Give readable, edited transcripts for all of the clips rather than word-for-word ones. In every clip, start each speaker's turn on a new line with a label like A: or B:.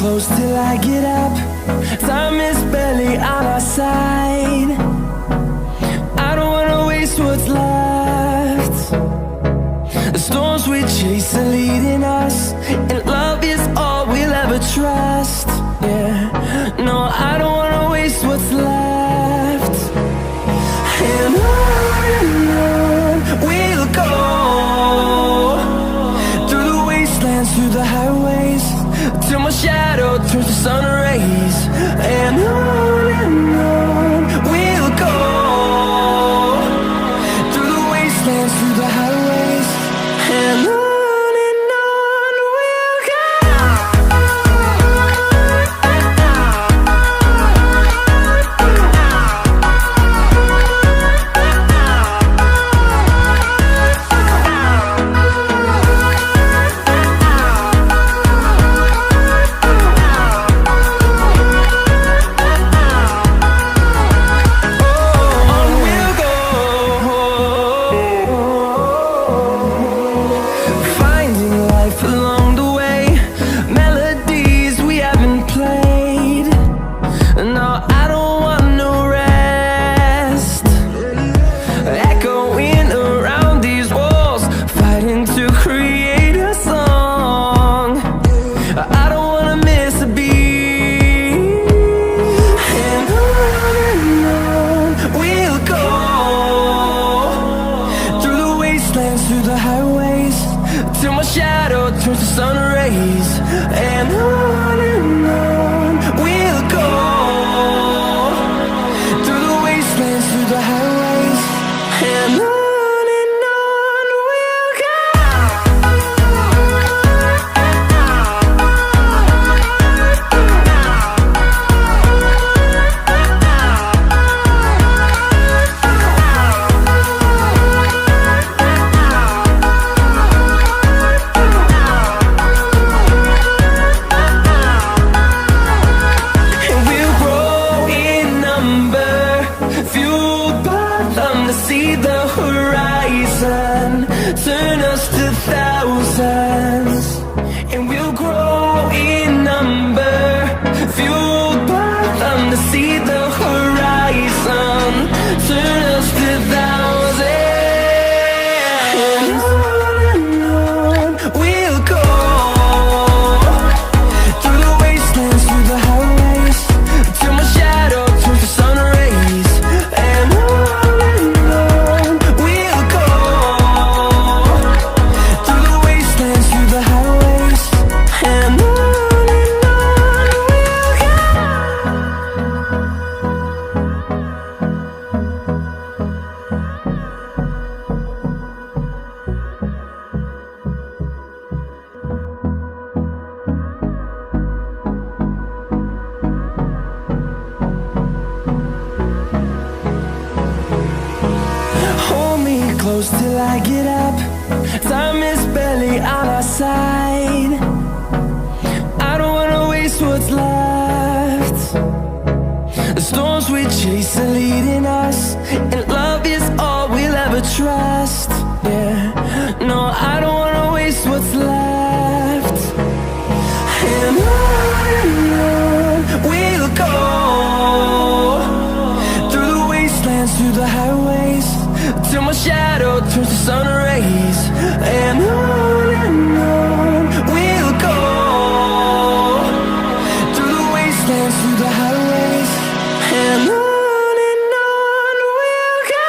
A: close till I get up. Time is barely on our side. I don't wanna waste what's left. The storms we chase are leading us, and love is all we'll ever trust. Yeah, no, I don't wanna waste what's left. And on we'll go, through the wastelands, through the highways, till my shadow turns to sun rays. And on we'll go, through the wastelands, through the highways, and on we'll go. Through the highways, till my shadow turns to sun rays. And on we'll go, through the wastelands, through the highways, and on we'll go. See the horizon, turn us to thousands, and we'll grow in number, fueled by them to see the horizon, turn us to thousands. And on we'll go, through the wastelands, through the highways, till my shadow turns to sun rays. And close till I get up. Time is barely on our side. I don't wanna waste what's left. The storms we chase are leading us, and love is all we'll ever trust. Yeah, no, I don't wanna waste what's left. And on we'll go, through the wastelands, through the highways, till my shadow turns to sun rays. And on we'll go, through the wastelands, through the highways, and on. We'll go.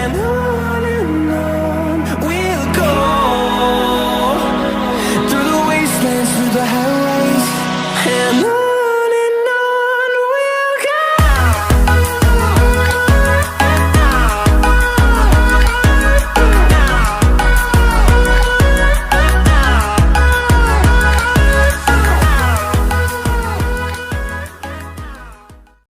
A: and